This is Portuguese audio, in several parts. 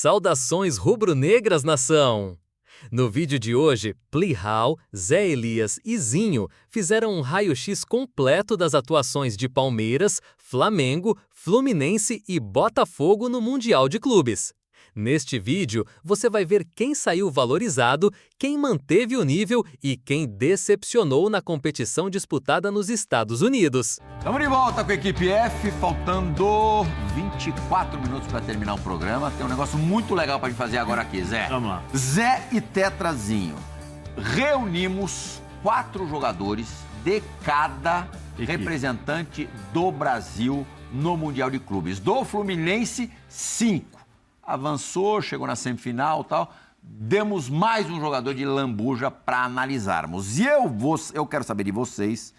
Saudações rubro-negras, nação! No vídeo de hoje, Plihal, Zé Elias e Zinho fizeram um raio-x completo das atuações de Palmeiras, Flamengo, Fluminense e Botafogo no Mundial de Clubes. Neste vídeo, você vai ver quem saiu valorizado, quem manteve o nível e quem decepcionou na competição disputada nos Estados Unidos. Estamos de volta com a equipe F, faltando 24 minutos para terminar o programa. Tem um negócio muito legal para gente fazer agora aqui, Zé. Vamos lá. Zé e Tetrazinho, reunimos 4 jogadores de cada representante do Brasil no Mundial de Clubes. Do Fluminense, 5. Avançou, chegou na semifinal e tal. Demos mais um jogador de lambuja para analisarmos. E eu quero saber de vocês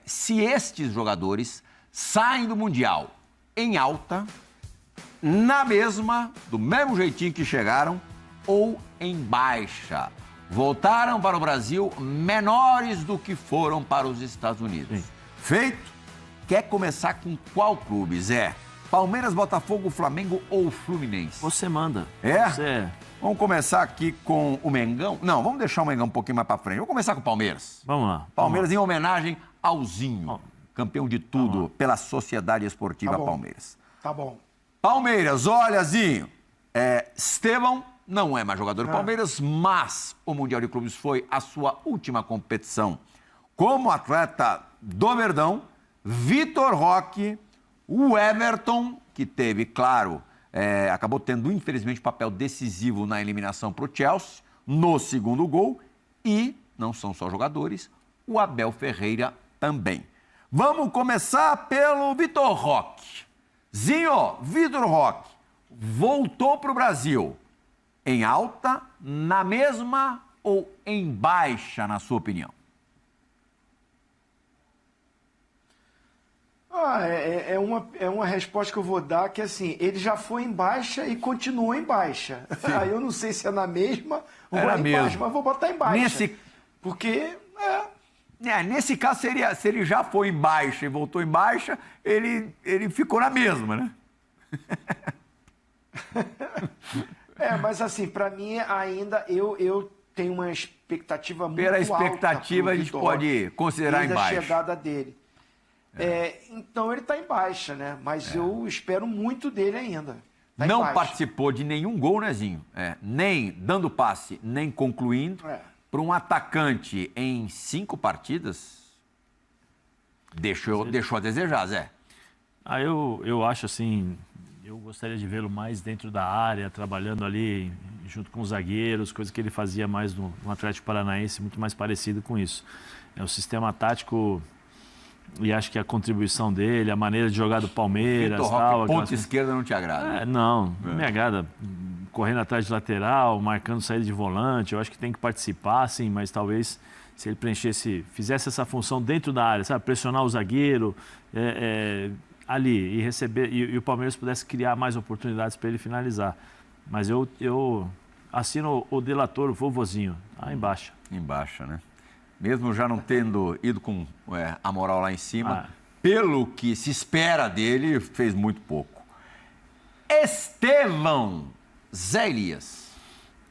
se estes jogadores saem do Mundial em alta, do mesmo jeitinho que chegaram, ou em baixa. Voltaram para o Brasil menores do que foram para os Estados Unidos. Sim. Feito? Quer começar com qual clube, Zé? Palmeiras, Botafogo, Flamengo ou Fluminense? Você manda. É? Você... Vamos começar aqui com o Mengão. Não, vamos deixar o Mengão um pouquinho mais pra frente. Vamos começar com o Palmeiras. Vamos lá. Palmeiras em homenagem ao Zinho, campeão de tudo pela Sociedade Esportiva Palmeiras. Tá bom. Palmeiras, olha, Zinho. Estevão não é mais jogador do Palmeiras, mas o Mundial de Clubes foi a sua última competição como atleta do Verdão. Vitor Roque, o Everton, que teve, claro, acabou tendo, infelizmente, papel decisivo na eliminação para o Chelsea, no segundo gol, e, não são só jogadores, o Abel Ferreira também. Vamos começar pelo Vitor Roque. Zinho, Vitor Roque voltou para o Brasil em alta, na mesma ou em baixa, na sua opinião? É uma resposta que eu vou dar que, assim, ele já foi em baixa e continua em baixa. Aí eu não sei se é na mesma ou em baixa, mas vou botar em baixa. Porque, nesse caso, se ele já foi em baixa e voltou em baixa, ele ficou na mesma, né? Mas assim, pra mim, ainda, eu tenho uma expectativa muito alta. Pela expectativa, a gente pode considerar em baixa. A chegada dele. Então ele está em baixa, né? Mas eu espero muito dele ainda. Tá não participou de nenhum gol, né, Zinho? Nem dando passe, nem concluindo. Para um atacante em 5 partidas, deixou a desejar, Zé. Eu acho assim, eu gostaria de vê-lo mais dentro da área, trabalhando ali junto com os zagueiros, coisa que ele fazia mais no Atlético Paranaense, muito mais parecido com isso. O sistema tático... E acho que a contribuição dele, a maneira de jogar do Palmeiras... Vitor Roque, ponta esquerda não te agrada? Não me agrada. Correndo atrás de lateral, marcando saída de volante, eu acho que tem que participar, sim, mas talvez se ele fizesse essa função dentro da área, sabe? Pressionar o zagueiro ali e receber... E o Palmeiras pudesse criar mais oportunidades para ele finalizar. Mas eu assino o delator, o vovozinho, embaixo. Embaixo, né? Mesmo já não tendo ido com a moral lá em cima, pelo que se espera dele, fez muito pouco. Estevão, Zé Elias.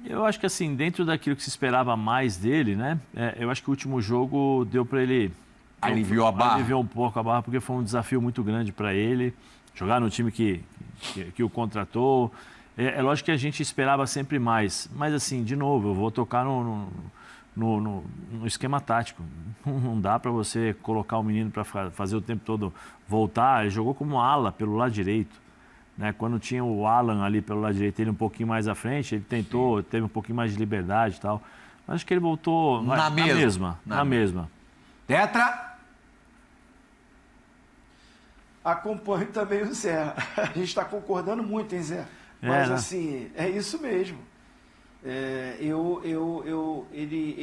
Eu acho que assim, dentro daquilo que se esperava mais dele, né? Eu acho que o último jogo deu para ele... Aliviou a barra? Aliviou um pouco a barra, porque foi um desafio muito grande para ele. Jogar no time que o contratou. É lógico que a gente esperava sempre mais. Mas assim, de novo, eu vou tocar no esquema tático. Não dá para você colocar o menino para fazer o tempo todo voltar. Ele jogou como ala pelo lado direito, né? Quando tinha o Alan ali pelo lado direito, ele um pouquinho mais à frente, ele tentou, teve um pouquinho mais de liberdade e tal. Mas acho que ele voltou na mesma. Tetra? Acompanho também o Zé. A gente está concordando muito, hein, Zé? Mas assim, é isso mesmo. Ele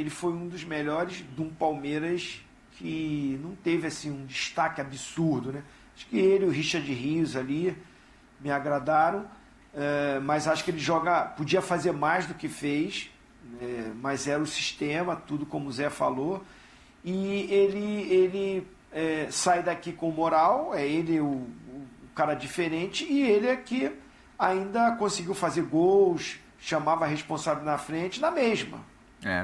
foi um dos melhores de um Palmeiras que não teve assim, um destaque absurdo, né? Acho que ele e o Richard Rios ali me agradaram, mas acho que ele podia fazer mais do que fez, mas era o sistema, tudo como o Zé falou, e ele sai daqui com moral, ele o cara diferente, e ele é que ainda conseguiu fazer gols, chamava a responsabilidade na frente, na mesma.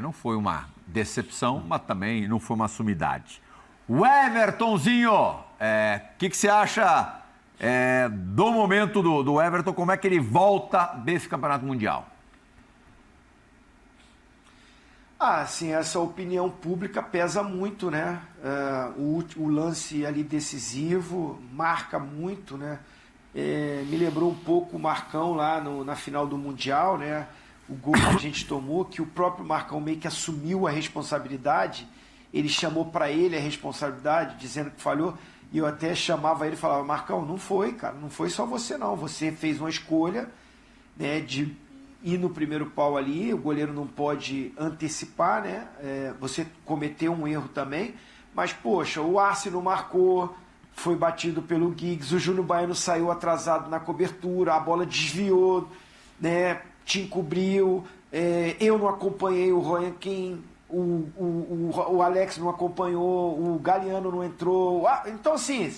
Não foi uma decepção, mas também não foi uma sumidade. O Evertonzinho, o que você acha do momento do Everton? Como é que ele volta desse Campeonato Mundial? Sim, essa opinião pública pesa muito, né? O lance ali decisivo marca muito, né? Me lembrou um pouco o Marcão lá na final do Mundial, né? O gol que a gente tomou, que o próprio Marcão meio que assumiu a responsabilidade, ele chamou para ele a responsabilidade, dizendo que falhou, e eu até chamava ele e falava, Marcão, não foi, cara, não foi só você não, você fez uma escolha, né, de ir no primeiro pau ali, o goleiro não pode antecipar, né, você cometeu um erro também, mas poxa, o Arce não marcou, foi batido pelo Giggs, o Júnior Baiano saiu atrasado na cobertura, a bola desviou, né, te encobriu, eu não acompanhei o Royan Keane, o Alex não acompanhou, o Galeano não entrou. Então, assim,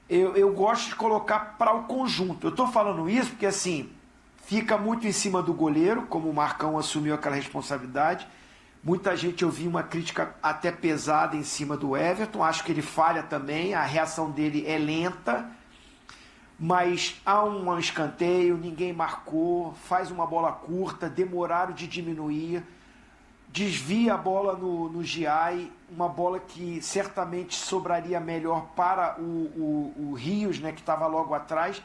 eu gosto de colocar para o conjunto. Eu estou falando isso porque, assim, fica muito em cima do goleiro, como o Marcão assumiu aquela responsabilidade. Muita gente, eu vi uma crítica até pesada em cima do Everton, acho que ele falha também, a reação dele é lenta, mas há um escanteio, ninguém marcou, faz uma bola curta, demoraram de diminuir, desvia a bola no Giai, uma bola que certamente sobraria melhor para o Rios, né, que estava logo atrás.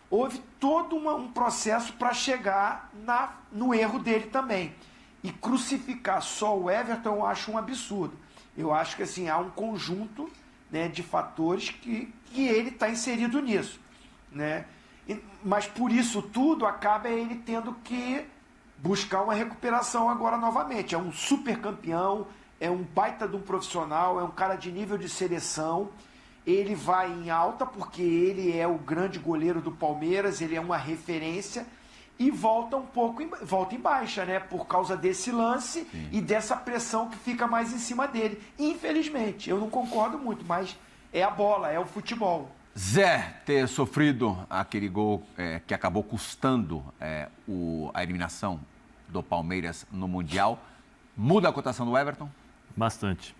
Houve todo um processo para chegar no erro dele também. E crucificar só o Everton eu acho um absurdo. Eu acho que assim, há um conjunto, né, de fatores que ele está inserido nisso, né? Mas por isso tudo acaba ele tendo que buscar uma recuperação agora novamente. É um super campeão, é um baita de um profissional, é um cara de nível de seleção. Ele vai em alta porque ele é o grande goleiro do Palmeiras, ele é uma referência e volta um pouco, volta em baixa, né? Por causa desse lance. Sim. E dessa pressão que fica mais em cima dele. Infelizmente, eu não concordo muito, mas é a bola, é o futebol. Zé ter sofrido aquele gol que acabou custando a eliminação do Palmeiras no Mundial, muda a cotação do Everton? Bastante.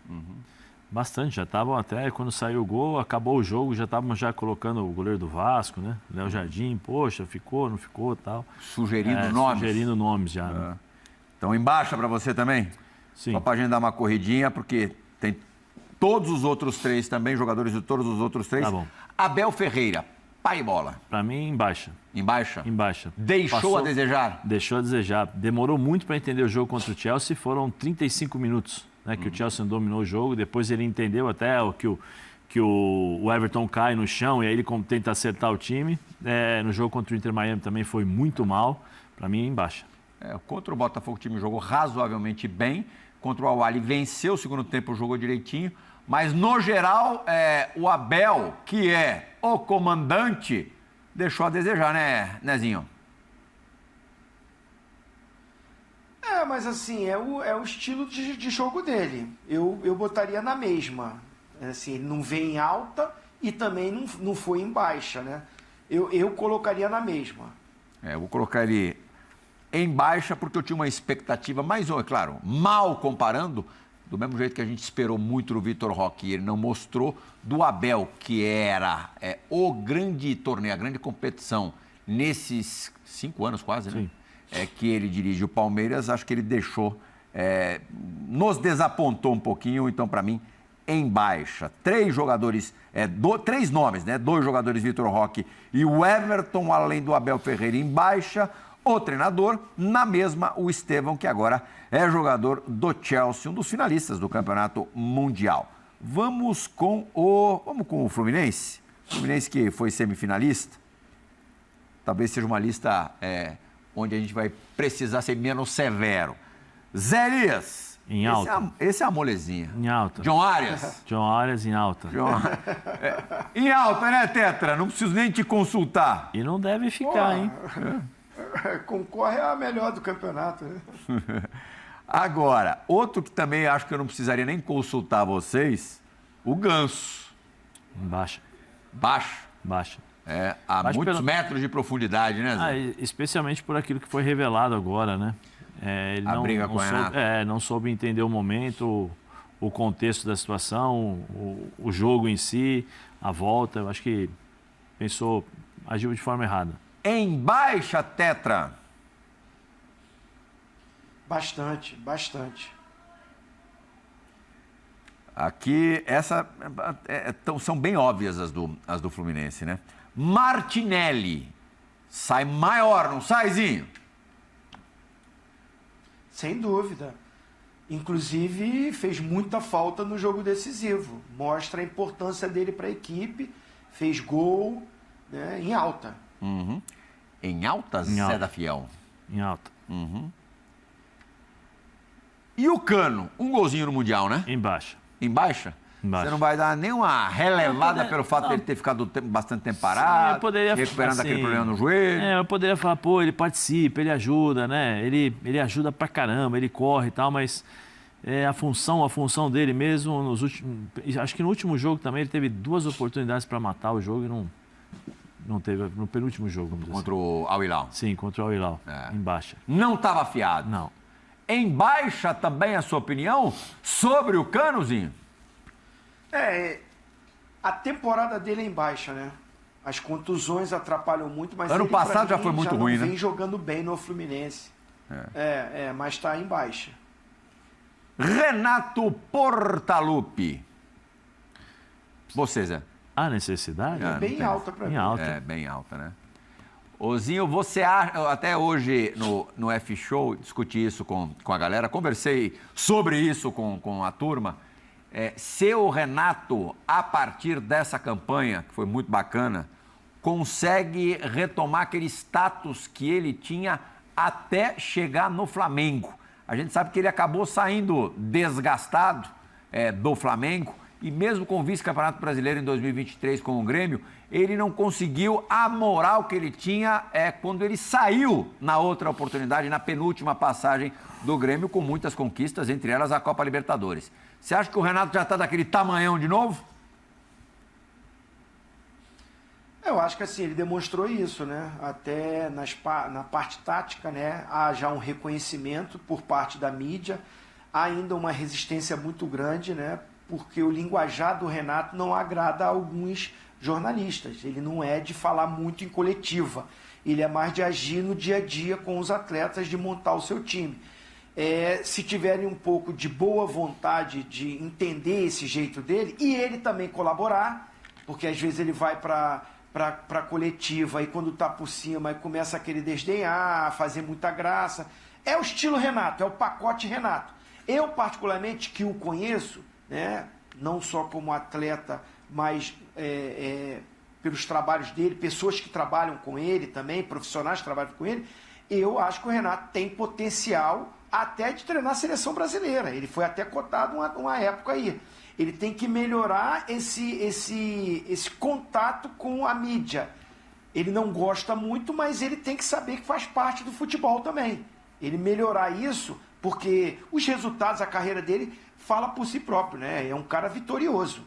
Bastante. Já estavam até, quando saiu o gol, acabou o jogo, já estavam já colocando o goleiro do Vasco, né? Léo Jardim, poxa, ficou, não ficou, tal. Sugerindo nomes? Sugerindo nomes já, né? Então, em baixa para você também? Sim. Só para a gente dar uma corridinha, porque tem todos os outros três também, jogadores de todos os outros três. Tá bom. Abel Ferreira, pai e bola. Para mim, em baixa. Em baixa? Em baixa. Deixou a desejar? Deixou a desejar. Demorou muito para entender o jogo contra o Chelsea, foram 35 minutos, né, que o Chelsea dominou o jogo. Depois ele entendeu até que o Everton cai no chão e aí ele tenta acertar o time. No jogo contra o Inter Miami também foi muito mal. Para mim, em baixa. Contra o Botafogo o time jogou razoavelmente bem. Contra o Al-Ahly venceu o segundo tempo, jogou direitinho. Mas, no geral, o Abel, que é o comandante, deixou a desejar, né, Nezinho? Mas assim, é o estilo de jogo dele. Eu botaria na mesma. Assim, ele não vem em alta e também não foi em baixa, né? Eu colocaria na mesma. Eu vou colocar ele em baixa porque eu tinha uma expectativa, mas, é claro, mal comparando, do mesmo jeito que a gente esperou muito do Vitor Roque e ele não mostrou, do Abel, que era o grande torneio, a grande competição nesses 5 anos quase, né? Sim. Que ele dirige o Palmeiras, acho que ele deixou, nos desapontou um pouquinho, então para mim, em baixa. 3 jogadores, 3 nomes, né? 2 jogadores, Vitor Roque e o Everton, além do Abel Ferreira, em baixa. O treinador, na mesma, o Estevão, que agora é jogador do Chelsea, um dos finalistas do Campeonato Mundial. Vamos com o Fluminense. Fluminense que foi semifinalista. Talvez seja uma lista onde a gente vai precisar ser menos severo. Zé Elias. Em alta. Esse é a molezinha. Em alta. John Arias. John Arias em alta. Em alta, né, Tetra? Não preciso nem te consultar. E não deve ficar, hein? Concorre a melhor do campeonato. Né? Agora, outro que também acho que eu não precisaria nem consultar vocês, o Ganso. Baixa. Baixo. Baixa. Há muitos metros de profundidade, né, Zé? Especialmente por aquilo que foi revelado agora, né? Ele não soube entender o momento, o contexto da situação, o jogo em si, a volta. Eu acho que agiu de forma errada. Em baixa, Tetra? Bastante. Aqui, são bem óbvias as do Fluminense, né? Martinelli sai maior, não sai, Zinho? Sem dúvida. Inclusive, fez muita falta no jogo decisivo. Mostra a importância dele para a equipe. Fez gol, né, em alta. Uhum. Em alta, Zé da Fiel? Em alta. Uhum. E o Cano? Um golzinho no Mundial, né? Em baixa. Em baixa? Você não vai dar nenhuma relevada pelo fato de ele ter ficado bastante tempo parado, recuperando aquele problema no joelho? Eu poderia falar, ele participa, ele ajuda, né? Ele ajuda pra caramba, ele corre e tal, mas a função dele mesmo, acho que no último jogo também ele teve 2 oportunidades para matar o jogo e não teve, no penúltimo jogo. Contra o Al Hilal? Sim, contra o Al Hilal, em baixa. Não estava afiado? Não. Em baixa também a sua opinião sobre o Canozinho? A temporada dele é em baixa, né? As contusões atrapalham muito, mas ano passado já foi muito ruim, né? Vem jogando bem no Fluminense. Mas está em baixa. Renato Portaluppi. Você, Zé? A necessidade? Bem alta para mim. Bem alta, né? Ozinho, você acha... Até hoje no F-Show discuti isso com a galera, conversei sobre isso com a turma. Se o Renato, a partir dessa campanha, que foi muito bacana, consegue retomar aquele status que ele tinha até chegar no Flamengo. A gente sabe que ele acabou saindo desgastado do Flamengo e mesmo com o vice-campeonato brasileiro em 2023 com o Grêmio, ele não conseguiu a moral que ele tinha quando ele saiu na outra oportunidade, na penúltima passagem do Grêmio, com muitas conquistas, entre elas a Copa Libertadores. Você acha que o Renato já está daquele tamanhão de novo? Eu acho que assim, ele demonstrou isso, né? Até na parte tática, né? Há já um reconhecimento por parte da mídia, há ainda uma resistência muito grande, né? Porque o linguajar do Renato não agrada a alguns jornalistas. Ele não é de falar muito em coletiva, ele é mais de agir no dia a dia com os atletas, de montar o seu time. Se tiverem um pouco de boa vontade de entender esse jeito dele, e ele também colaborar, porque às vezes ele vai para a coletiva e quando está por cima e começa a querer desdenhar, fazer muita graça. É o estilo Renato, é o pacote Renato. Eu, particularmente, que o conheço, né, não só como atleta, mas pelos trabalhos dele, pessoas que trabalham com ele também, profissionais que trabalham com ele, eu acho que o Renato tem potencial até de treinar a seleção brasileira. Ele foi até cotado uma época aí. Ele tem que melhorar esse contato com a mídia. Ele não gosta muito, mas ele tem que saber que faz parte do futebol também. Ele melhorar isso, porque os resultados, a carreira dele, fala por si próprio, né? É um cara vitorioso.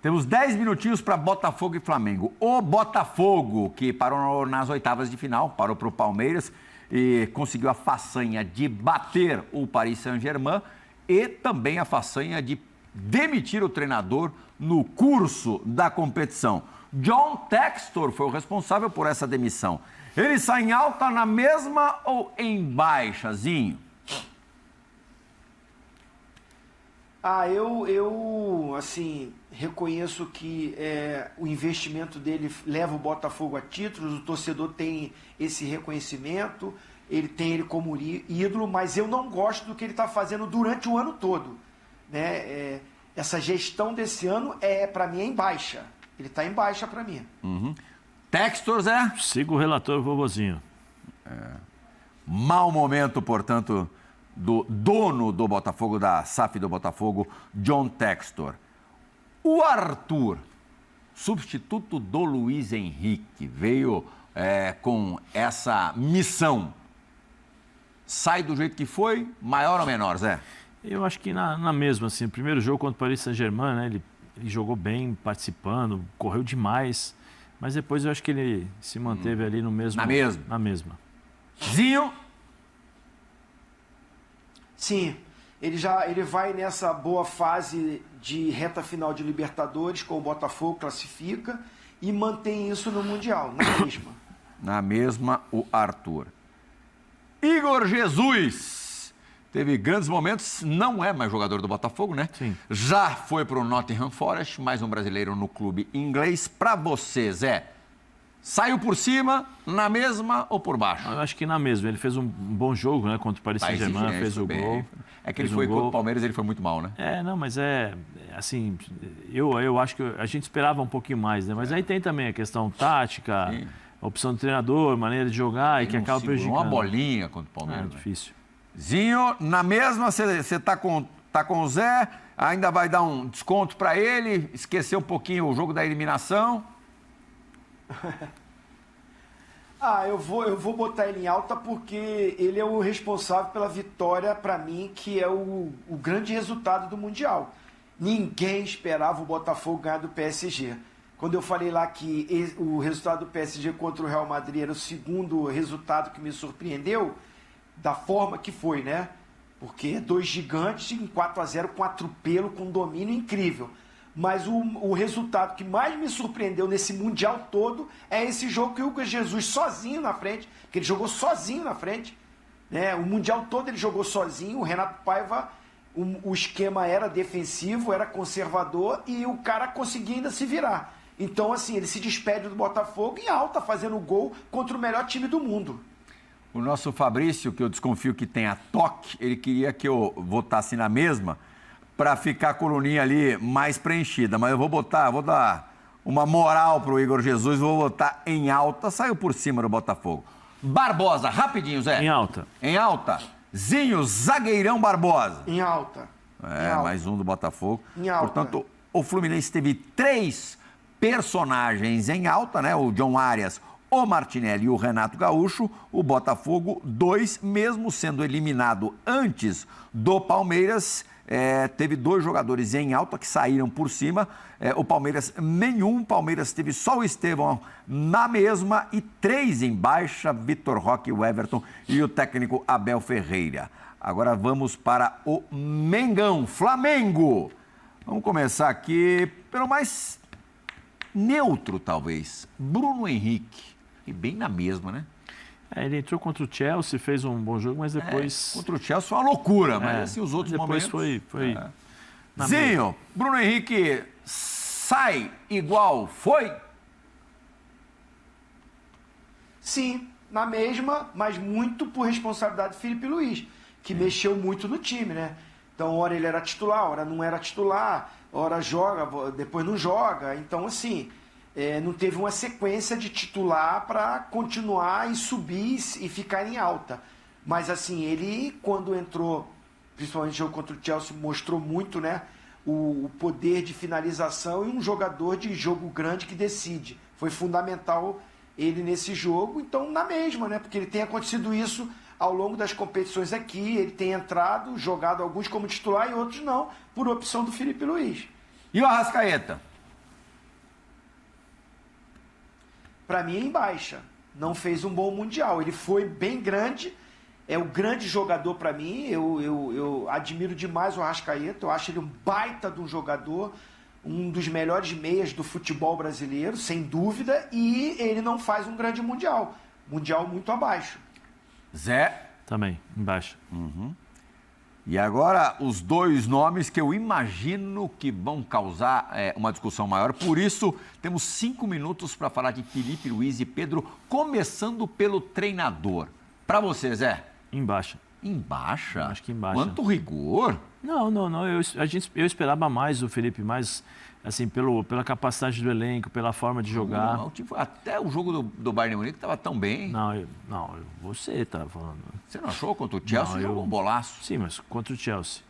Temos 10 minutinhos para Botafogo e Flamengo. O Botafogo, que parou nas oitavas de final, parou para o Palmeiras e conseguiu a façanha de bater o Paris Saint-Germain e também a façanha de demitir o treinador no curso da competição. John Textor foi o responsável por essa demissão. Ele sai em alta na mesma ou em baixazinho? Eu assim, reconheço que o investimento dele leva o Botafogo a títulos, o torcedor tem esse reconhecimento, ele tem ele como ídolo, mas eu não gosto do que ele está fazendo durante o ano todo, né? Essa gestão desse ano, para mim, é em baixa. Ele está em baixa para mim. Uhum. Textor, Zé? Siga o relator vovozinho. Mau momento, portanto, do dono do Botafogo, da SAF do Botafogo, John Textor. O Arthur, substituto do Luiz Henrique, veio com essa missão. Sai do jeito que foi, maior ou menor, Zé? Eu acho que na mesma, assim, o primeiro jogo contra o Paris Saint-Germain, né, ele jogou bem, participando, correu demais, Mas depois eu acho que ele se manteve ali no mesmo... Na mesma. Zinho? Sim, ele vai nessa boa fase de reta final de Libertadores, com o Botafogo, classifica e mantém isso no Mundial, na mesma. Na mesma, o Arthur. Igor Jesus. Teve grandes momentos, não é mais jogador do Botafogo, né? Sim. Já foi para o Nottingham Forest, mais um brasileiro no clube inglês. Para você, Zé, saiu por cima, na mesma ou por baixo? Eu acho que na mesma. Ele fez um bom jogo, né? Contra o Paris Saint-Germain, fez o gol. É que ele foi contra o Palmeiras, ele foi muito mal, né? Não, mas assim, eu acho que a gente esperava um pouquinho mais, né? Mas aí tem também a questão tática, Sim. a opção do treinador, maneira de jogar e que acaba prejudicando. Uma bolinha contra o Palmeiras. Difícil. Zinho, na mesma, você tá com o Zé, ainda vai dar um desconto para ele, esquecer um pouquinho o jogo da eliminação. Eu vou botar ele em alta porque ele é o responsável pela vitória, para mim, que é o grande resultado do Mundial. Ninguém esperava o Botafogo ganhar do PSG. Quando eu falei lá que o resultado do PSG contra o Real Madrid era o segundo resultado que me surpreendeu, da forma que foi, né? Porque 2 gigantes em 4-0 com atropelo, com domínio incrível. Mas o resultado que mais me surpreendeu nesse Mundial todo é esse jogo que o Hugo Jesus sozinho na frente, que ele jogou sozinho na frente, né? O Mundial todo ele jogou sozinho, o Renato Paiva, o esquema era defensivo, era conservador e o cara conseguia ainda se virar. Então, assim, ele se despede do Botafogo em alta, fazendo gol contra o melhor time do mundo. O nosso Fabrício, que eu desconfio que tenha toque, ele queria que eu votasse na mesma, para ficar a coluninha ali mais preenchida. Mas eu vou dar uma moral pro Igor Jesus, vou botar em alta. Saiu por cima do Botafogo. Barbosa, rapidinho, Zé. Em alta. Em alta. Zinho, zagueirão Barbosa. Em alta. Em alta. Mais um do Botafogo. Em alta. Portanto, o Fluminense teve 3 personagens em alta, né? O John Arias, o Martinelli e o Renato Gaúcho. O Botafogo, 2, mesmo sendo eliminado antes do Palmeiras. Teve 2 jogadores em alta que saíram por cima. O Palmeiras, nenhum. O Palmeiras teve só o Estevão na mesma e 3 em baixa, Vitor Roque, o Everton e o técnico Abel Ferreira. Agora vamos para o Mengão, Flamengo. Vamos começar aqui pelo mais neutro, talvez. Bruno Henrique. E bem na mesma, né? Ele entrou contra o Chelsea, fez um bom jogo, mas depois... Contra o Chelsea foi uma loucura, mas assim, os outros depois momentos... foi Zinho, Bruno Henrique sai igual foi? Sim, na mesma, mas muito por responsabilidade do Felipe Luiz, que mexeu muito no time, né? Então, hora ele era titular, hora não era titular, hora joga, depois não joga. Então, assim... não teve uma sequência de titular para continuar e subir e ficar em alta. Mas assim, ele quando entrou, principalmente no jogo contra o Chelsea, mostrou muito, né, o poder de finalização e um jogador de jogo grande que decide. Foi fundamental ele nesse jogo, então na mesma, né, porque ele tem acontecido isso ao longo das competições aqui, ele tem entrado, jogado alguns como titular e outros não, por opção do Felipe Luiz. E o Arrascaeta? Para mim, em baixa. Não fez um bom Mundial. Ele foi bem grande, é o grande jogador para mim. Eu admiro demais o Arrascaeta. Eu acho ele um baita de um jogador, um dos melhores meias do futebol brasileiro, sem dúvida. E ele não faz um grande Mundial. Mundial muito abaixo. Zé? Também, em baixa. E agora, os 2 nomes que eu imagino que vão causar uma discussão maior. Por isso, temos 5 minutos para falar de Felipe Luiz e Pedro, começando pelo treinador. Para você, Zé? Em baixa. Em baixa? Acho que em baixa. Quanto rigor? Não. Eu esperava mais o Felipe, mais assim, pela capacidade do elenco, pela forma de jogar. Até o jogo do Bayern Munique estava tão bem. Não, você estava falando. Você não achou contra o Chelsea? Jogou um bolaço. Sim, mas contra o Chelsea.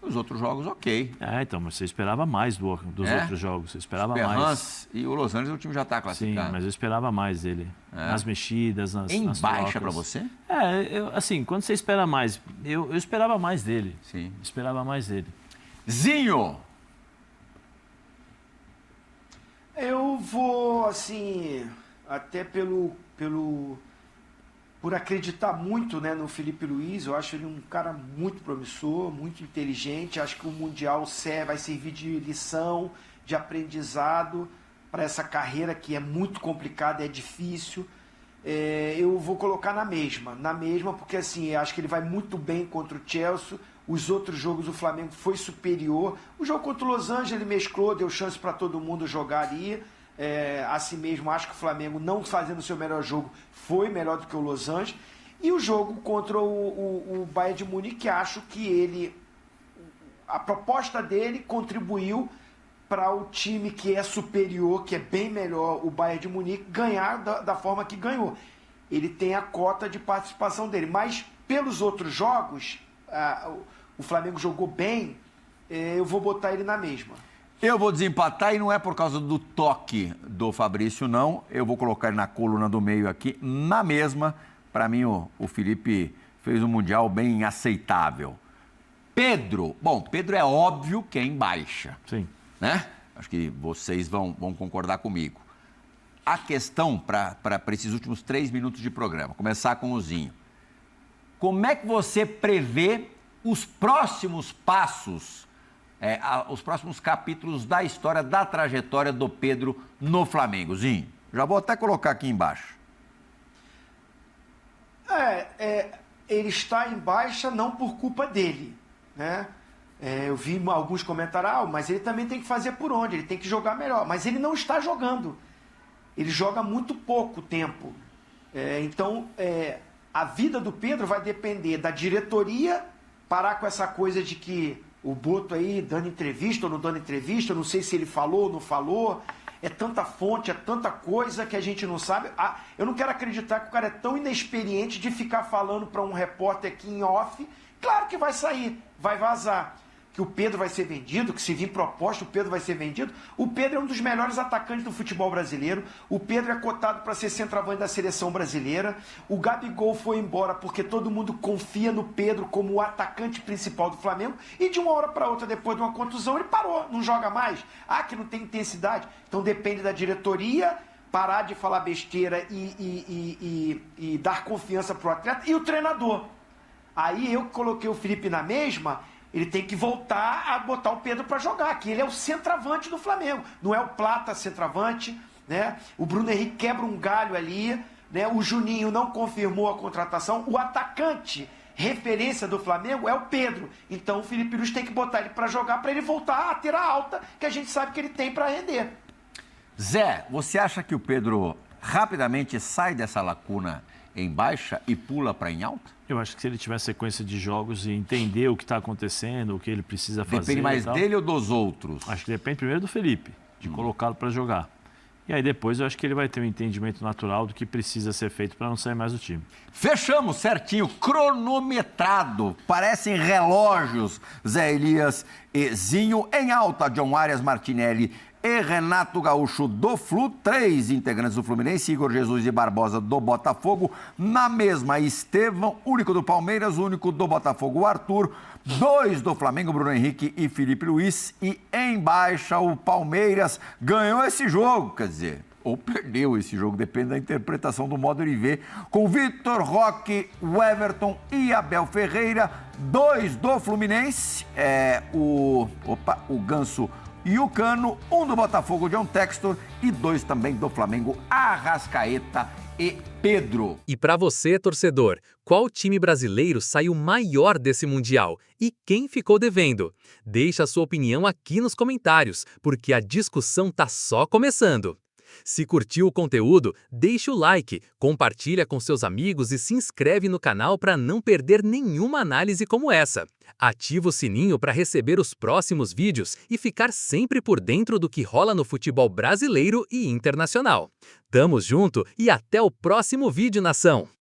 Os outros jogos, ok. Então, mas você esperava mais dos outros jogos. Você esperava mais. Hans e o Los Angeles, o time já está classificado. Sim, mas eu esperava mais dele. Nas mexidas, nas Em baixa trocas. para você? Assim, quando você espera mais, eu esperava mais dele. Sim. Esperava mais dele. Zinho! Eu vou, assim, até por acreditar muito, né, no Felipe Luiz. Eu acho ele um cara muito promissor, muito inteligente. Acho que o Mundial vai servir de lição, de aprendizado para essa carreira que é muito complicada, é difícil. Eu vou colocar na mesma, porque assim, acho que ele vai muito bem contra o Chelsea. Os outros jogos o Flamengo foi superior. O jogo contra o Los Angeles ele mesclou, deu chance para todo mundo jogar ali. Assim mesmo, acho que o Flamengo, não fazendo o seu melhor jogo, foi melhor do que o Los Angeles. E o jogo contra o Bayern de Munique, acho que a proposta dele contribuiu para o time que é superior, que é bem melhor, o Bayern de Munique, ganhar da forma que ganhou. Ele tem a cota de participação dele, mas pelos outros jogos, o Flamengo jogou bem, eu vou botar ele na mesma. Eu vou desempatar e não é por causa do toque do Fabrício, não. Eu vou colocar ele na coluna do meio aqui, na mesma. Para mim, o Felipe fez um Mundial bem aceitável. Pedro. Bom, Pedro é óbvio que é em baixa. Sim. Né? Acho que vocês vão concordar comigo. A questão para esses últimos 3 minutos de programa, começar com o Zinho. Como é que você prevê os próximos passos, os próximos capítulos da história, da trajetória do Pedro no Flamengo? Zinho, já vou até colocar aqui embaixo. Ele está em baixa não por culpa dele, né? Eu vi alguns comentários, mas ele também tem que fazer por onde, ele tem que jogar melhor. Mas ele não está jogando. Ele joga muito pouco tempo. Então, a vida do Pedro vai depender da diretoria parar com essa coisa de que o Boto aí dando entrevista ou não dando entrevista, eu não sei se ele falou ou não falou. É tanta fonte, é tanta coisa que a gente não sabe. Eu não quero acreditar que o cara é tão inexperiente de ficar falando para um repórter aqui em off. Claro que vai sair, vai vazar. Que o Pedro vai ser vendido, que se vir proposta, o Pedro vai ser vendido. O Pedro é um dos melhores atacantes do futebol brasileiro. O Pedro é cotado para ser centroavante da seleção brasileira. O Gabigol foi embora porque todo mundo confia no Pedro como o atacante principal do Flamengo. E de uma hora para outra, depois de uma contusão, ele parou, não joga mais. Que não tem intensidade. Então depende da diretoria parar de falar besteira e dar confiança para o atleta. E o treinador. Aí eu coloquei o Felipe na mesma. Ele tem que voltar a botar o Pedro para jogar, que ele é o centroavante do Flamengo. Não é o Plata centroavante, né? O Bruno Henrique quebra um galho ali, né? O Juninho não confirmou a contratação. O atacante referência do Flamengo é o Pedro. Então o Felipe Luiz tem que botar ele para jogar, para ele voltar a ter a alta que a gente sabe que ele tem para render. Zé, você acha que o Pedro rapidamente sai dessa lacuna em baixa e pula para em alta? Eu acho que se ele tiver sequência de jogos e entender o que está acontecendo, o que ele precisa fazer... Depende mais dele ou dos outros? Acho que depende primeiro do Felipe, de colocá-lo para jogar. E aí depois eu acho que ele vai ter um entendimento natural do que precisa ser feito para não sair mais do time. Fechamos certinho, cronometrado. Parecem relógios, Zé Elias e Zinho. Em alta, John Arias, Martinelli e Renato Gaúcho do Flu, 3 integrantes do Fluminense, Igor Jesus e Barbosa do Botafogo. Na mesma, Estevão, único do Palmeiras, único do Botafogo, o Arthur. 2 do Flamengo, Bruno Henrique e Felipe Luiz. E em baixa, o Palmeiras ganhou esse jogo, quer dizer, ou perdeu esse jogo, depende da interpretação do modo de ver, com Vitor Roque, o Everton e Abel Ferreira. 2 do Fluminense, o Ganso e o Cano, 1 do Botafogo, John Textor, e 2 também do Flamengo, Arrascaeta e Pedro. E para você, torcedor, qual time brasileiro saiu maior desse Mundial? E quem ficou devendo? Deixa a sua opinião aqui nos comentários, porque a discussão tá só começando. Se curtiu o conteúdo, deixa o like, compartilha com seus amigos e se inscreve no canal para não perder nenhuma análise como essa. Ativa o sininho para receber os próximos vídeos e ficar sempre por dentro do que rola no futebol brasileiro e internacional. Tamo junto e até o próximo vídeo, nação!